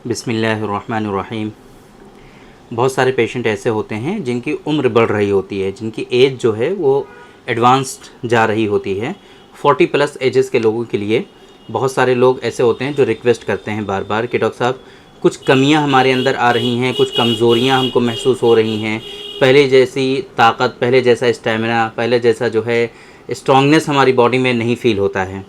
बिस्मिल्लाहिर्रहमानिर्रहीम। बहुत सारे पेशेंट ऐसे होते हैं जिनकी उम्र बढ़ रही होती है, जिनकी एज जो है वो एडवांस्ड जा रही होती है। 40 प्लस एजेस के लोगों के लिए बहुत सारे लोग ऐसे होते हैं जो रिक्वेस्ट करते हैं बार बार कि डॉक्टर साहब कुछ कमियां हमारे अंदर आ रही हैं, कुछ कमज़ोरियां हमको महसूस हो रही हैं, पहले जैसी ताकत, पहले जैसा स्टेमिना, पहले जैसा जो है स्ट्रांगनेस हमारी बॉडी में नहीं फ़ील होता है।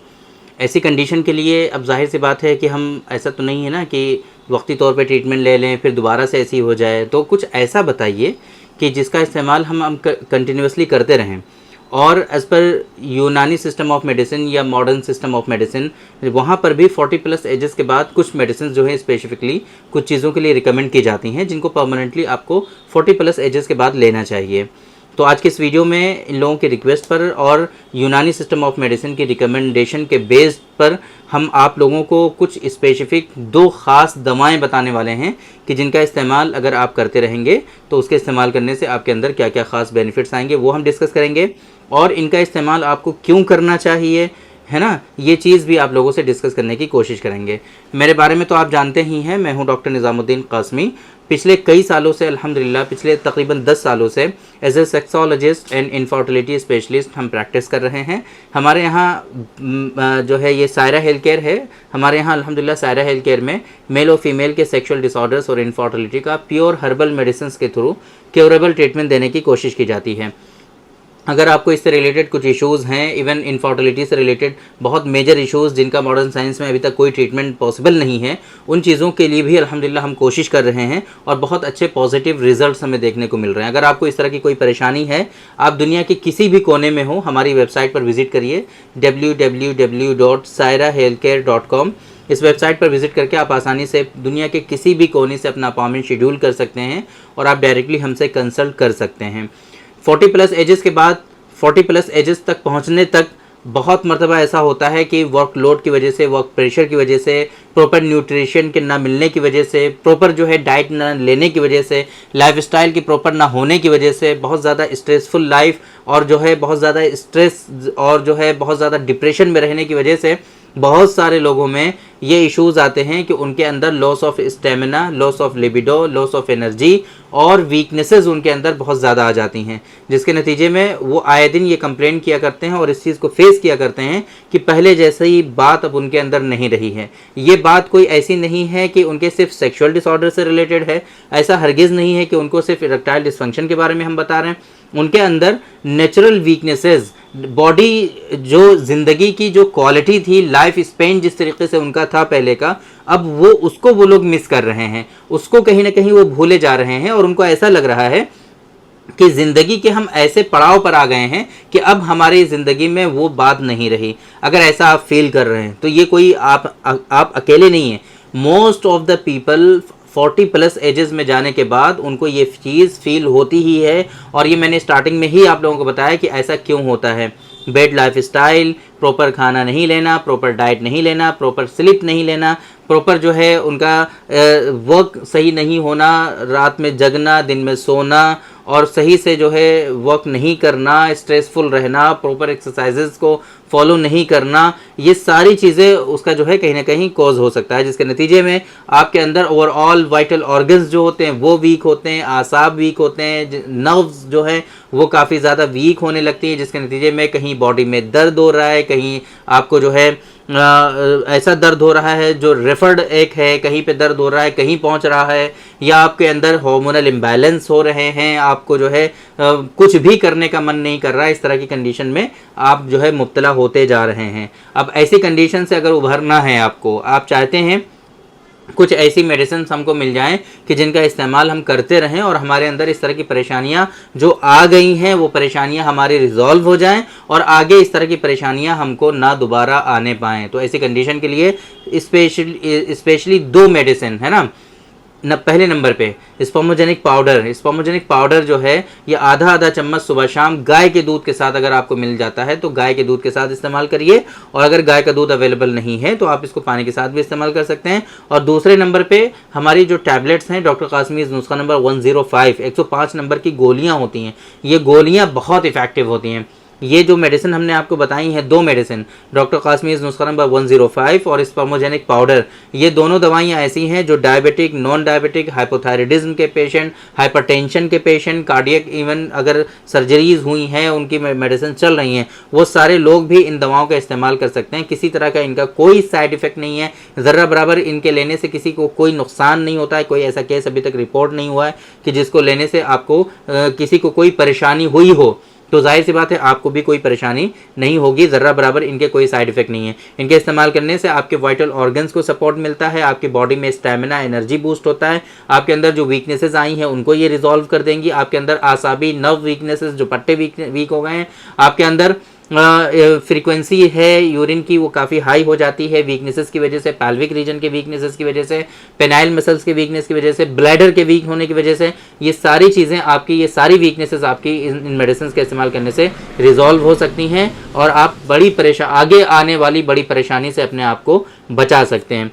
ऐसी कंडीशन के लिए अब जाहिर सी बात है कि हम, ऐसा तो नहीं है ना कि वक्ती तौर पे ट्रीटमेंट ले लें फिर दोबारा से ऐसी हो जाए। तो कुछ ऐसा बताइए कि जिसका इस्तेमाल हम कंटिन्यूसली करते रहें और एज़ पर यूनानी सिस्टम ऑफ मेडिसिन या मॉडर्न सिस्टम ऑफ मेडिसिन, वहाँ पर भी 40 प्लस एजेस के बाद कुछ मेडिसिन जो है स्पेसिफिकली कुछ चीज़ों के लिए रिकमेंड की जाती हैं जिनको परमानेंटली आपको 40 प्लस एजेस के बाद लेना चाहिए। तो आज के इस वीडियो में इन लोगों की रिक्वेस्ट पर और यूनानी सिस्टम ऑफ मेडिसिन की रिकमेंडेशन के बेस पर हम आप लोगों को कुछ स्पेसिफिक 2 ख़ास दवाएं बताने वाले हैं कि जिनका इस्तेमाल अगर आप करते रहेंगे तो उसके इस्तेमाल करने से आपके अंदर क्या क्या ख़ास बेनिफिट्स आएंगे वो हम डिस्कस करेंगे, और इनका इस्तेमाल आपको क्यों करना चाहिए, है ना, ये चीज़ भी आप लोगों से डिस्कस करने की कोशिश करेंगे। मेरे बारे में तो आप जानते ही हैं, मैं हूं डॉक्टर निज़ामुद्दीन कासमी। पिछले कई सालों से, अल्हम्दुलिल्लाह पिछले तकरीबन 10 सालों से as a sexologist and infertility specialist हम प्रैक्टिस कर रहे हैं। हमारे यहाँ जो है ये सायरा हेल्थ केयर है। हमारे यहाँ अल्हम्दुलिल्लाह सायरा हेल्थ केयर में मेल और फीमेल के सेक्सुअल डिसऑर्डर्स और इनफर्टिलिटी का प्योर हर्बल मेडिसिन के थ्रू क्योरेबल ट्रीटमेंट देने की कोशिश की जाती है। अगर आपको इससे रिलेटेड कुछ इश्यूज़ हैं, इवन इनफर्टिलिटी से रिलेटेड बहुत मेजर इश्यूज़ जिनका मॉडर्न साइंस में अभी तक कोई ट्रीटमेंट पॉसिबल नहीं है, उन चीज़ों के लिए भी अल्हम्दुलिल्लाह हम कोशिश कर रहे हैं और बहुत अच्छे पॉजिटिव रिजल्ट्स हमें देखने को मिल रहे हैं। अगर आपको इस तरह की कोई परेशानी है, आप दुनिया के किसी भी कोने में हो, हमारी वेबसाइट पर विज़िट करिए www.sairahealthcare.com। इस वेबसाइट पर विज़िट करके आप आसानी से दुनिया के किसी भी कोने से अपना अपॉइंटमेंट शेड्यूल कर सकते हैं और आप डायरेक्टली हमसे कंसल्ट कर सकते हैं। 40 प्लस एजेस के बाद 40 प्लस एजेस तक पहुंचने तक बहुत मरतबा ऐसा होता है कि वर्कलोड की वजह से, वर्क प्रेशर की वजह से, प्रॉपर न्यूट्रिशन के ना मिलने की वजह से, प्रॉपर जो है डाइट ना लेने की वजह से, लाइफस्टाइल की प्रॉपर ना होने की वजह से, बहुत ज़्यादा स्ट्रेसफुल लाइफ और जो है बहुत ज़्यादा स्ट्रेस और जो है बहुत ज़्यादा डिप्रेशन में रहने की वजह से बहुत सारे लोगों में ये इश्यूज़ आते हैं कि उनके अंदर loss of stamina, loss of libido, loss of energy और वीकनेसेस उनके अंदर बहुत ज़्यादा आ जाती हैं, जिसके नतीजे में वो आए दिन ये कंप्लेंट किया करते हैं और इस चीज़ को फेस किया करते हैं कि पहले जैसी बात अब उनके अंदर नहीं रही है। ये बात कोई ऐसी नहीं है कि उनके सिर्फ सेक्सुअल डिसऑर्डर से रिलेटेड है, ऐसा हरगिज़ नहीं है कि उनको सिर्फ इरेक्टाइल डिसफंक्शन के बारे में हम बता रहे हैं। उनके अंदर नेचुरल वीकनेसेस, बॉडी जो ज़िंदगी की जो क्वालिटी थी, लाइफ स्पेन जिस तरीके से उनका था पहले का, अब वो उसको वो लोग मिस कर रहे हैं, उसको कहीं ना कहीं वो भूले जा रहे हैं और उनको ऐसा लग रहा है कि ज़िंदगी के हम ऐसे पड़ाव पर आ गए हैं कि अब हमारी ज़िंदगी में वो बात नहीं रही। अगर ऐसा आप फील कर रहे हैं तो ये कोई आप अकेले नहीं हैं। Most of the people 40 plus ages में जाने के बाद उनको ये चीज़ फील होती ही है, और ये मैंने स्टार्टिंग में ही आप लोगों को बताया कि ऐसा क्यों होता है। बेड लाइफ स्टाइल, प्रॉपर खाना नहीं लेना, प्रॉपर डाइट नहीं लेना, प्रॉपर स्लीप नहीं लेना, प्रॉपर जो है उनका वर्क सही नहीं होना, रात में जगना, दिन में सोना और सही से जो है वर्क नहीं करना, स्ट्रेसफुल रहना, प्रॉपर एक्सरसाइजेस को फॉलो नहीं करना, ये सारी चीज़ें उसका जो है कहीं ना कहीं कॉज हो सकता है, जिसके नतीजे में आपके अंदर ओवरऑल वाइटल ऑर्गन्स जो होते हैं वो वीक होते हैं, आसाब वीक होते हैं, नर्व्स जो है वो काफ़ी ज़्यादा वीक होने लगती है, जिसके नतीजे में कहीं बॉडी में दर्द हो रहा है, कहीं आपको जो है ऐसा दर्द हो रहा है जो रेफर्ड एक है, कहीं पे दर्द हो रहा है, कहीं पहुंच रहा है, या आपके अंदर हार्मोनल इम्बैलेंस हो रहे हैं, आपको जो है कुछ भी करने का मन नहीं कर रहा है। इस तरह की कंडीशन में आप जो है मुब्तला होते जा रहे हैं। अब ऐसी कंडीशन से अगर उभरना है आपको, आप चाहते हैं कुछ ऐसी मेडिसिन हमको मिल जाएं कि जिनका इस्तेमाल हम करते रहें और हमारे अंदर इस तरह की परेशानियां जो आ गई हैं वो परेशानियां हमारी रिजॉल्व हो जाएं और आगे इस तरह की परेशानियां हमको ना दोबारा आने पाएँ। तो ऐसी कंडीशन के लिए स्पेशली 2 मेडिसिन है ना। पहले नंबर पे स्पर्मोजेनिक पाउडर। स्पर्मोजेनिक पाउडर जो है ये आधा चम्मच सुबह शाम गाय के दूध के साथ अगर आपको मिल जाता है तो गाय के दूध के साथ इस्तेमाल करिए, और अगर गाय का दूध अवेलेबल नहीं है तो आप इसको पानी के साथ भी इस्तेमाल कर सकते हैं। और दूसरे नंबर पे हमारी जो टैबलेट्स हैं डॉक्टर कासमीज़ नुस्खा नंबर 105, 105 नंबर की गोलियाँ होती हैं। ये गोलियाँ बहुत इफ़ेक्टिव होती हैं। ये जो मेडिसिन हमने आपको बताई हैं, 2 मेडिसिन, डॉक्टर कासमीज़ नुस्खा नंबर 105 और स्पर्मोजेनिक पाउडर, ये दोनों दवाइयाँ ऐसी हैं जो डायबिटिक, नॉन डायबिटिक, हाइपोथायराइडिज्म के पेशेंट, हाइपरटेंशन के पेशेंट, कार्डियक, इवन अगर सर्जरीज हुई हैं उनकी मेडिसिन चल रही हैं, वो सारे लोग भी इन दवाओं का इस्तेमाल कर सकते हैं। किसी तरह का इनका कोई साइड इफेक्ट नहीं है, ज़र्रा बराबर इनके लेने से किसी को कोई नुकसान नहीं होता है। कोई ऐसा केस अभी तक रिपोर्ट नहीं हुआ है कि जिसको लेने से आपको किसी को कोई परेशानी हुई हो। तो जाहिर सी बात है आपको भी कोई परेशानी नहीं होगी, ज़र्रा बराबर इनके कोई साइड इफेक्ट नहीं है। इनके इस्तेमाल करने से आपके वाइटल ऑर्गन्स को सपोर्ट मिलता है, आपकी बॉडी में स्टैमिना, एनर्जी बूस्ट होता है, आपके अंदर जो वीकनेसेस आई हैं उनको ये रिजॉल्व कर देंगी, आपके अंदर आसाबी नर्व वीकनेसेस, जो पट्टे वीक हो गए हैं, आपके अंदर फ्रीक्वेंसी है यूरिन की वो काफ़ी हाई हो जाती है वीकनेसेस की वजह से, पैल्विक रीजन के वीकनेसेस की वजह से, पेनाइल मसल्स के वीकनेस की वजह से, ब्लैडर के वीक होने की वजह से, ये सारी चीज़ें आपकी, ये सारी वीकनेसेस आपकी इन मेडिसिन के इस्तेमाल करने से रिजॉल्व हो सकती हैं और आप आगे आने वाली बड़ी परेशानी से अपने आप को बचा सकते हैं।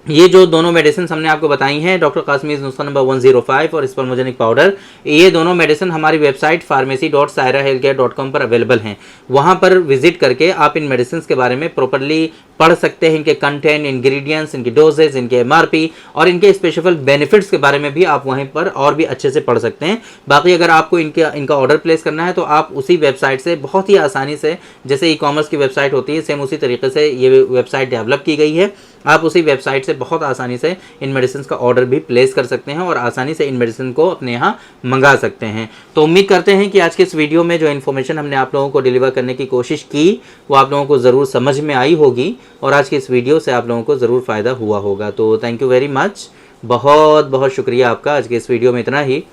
ये जो दोनों मेडिसिन हमने आपको बताई हैं, डॉक्टर कासमीज़ नुस्खा नंबर 105 और स्पर्मोजेनिक पाउडर, ये दोनों मेडिसिन हमारी वेबसाइट pharmacy.sairahealthcare.com पर अवेलेबल हैं। वहाँ पर विजिट करके आप इन मेडिसिन के बारे में प्रॉपरली पढ़ सकते हैं, इनके कंटेंट, इंग्रेडिएंट्स, इनकी डोजेज, इनके MRP और इनके स्पेशल बेनिफिट्स के बारे में भी आप वहीं पर और भी अच्छे से पढ़ सकते हैं। बाकी अगर आपको इनका ऑर्डर प्लेस करना है तो आप उसी वेबसाइट से बहुत ही आसानी से, जैसे ई-कॉमर्स की वेबसाइट होती है सेम उसी तरीके से ये वेबसाइट डेवलप की गई है, आप उसी वेबसाइट से बहुत आसानी से इन मेडिसिन का ऑर्डर भी प्लेस कर सकते हैं और आसानी से इन मेडिसिन को अपने यहाँ मंगा सकते हैं। तो उम्मीद करते हैं कि आज के इस वीडियो में जो इन्फॉर्मेशन हमने आप लोगों को डिलीवर करने की कोशिश की वो आप लोगों को ज़रूर समझ में आई होगी और आज की इस वीडियो से आप लोगों को ज़रूर फ़ायदा हुआ होगा। तो थैंक यू वेरी मच, बहुत बहुत शुक्रिया आपका। आज के इस वीडियो में इतना ही।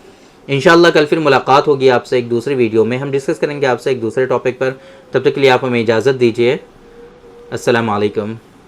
इंशाल्लाह कल फिर मुलाकात होगी आपसे एक दूसरी वीडियो में, हम डिस्कस करेंगे आपसे एक दूसरे टॉपिक पर। तब तक के लिए आप हमें इजाज़त दीजिए। अस्सलाम वालेकुम।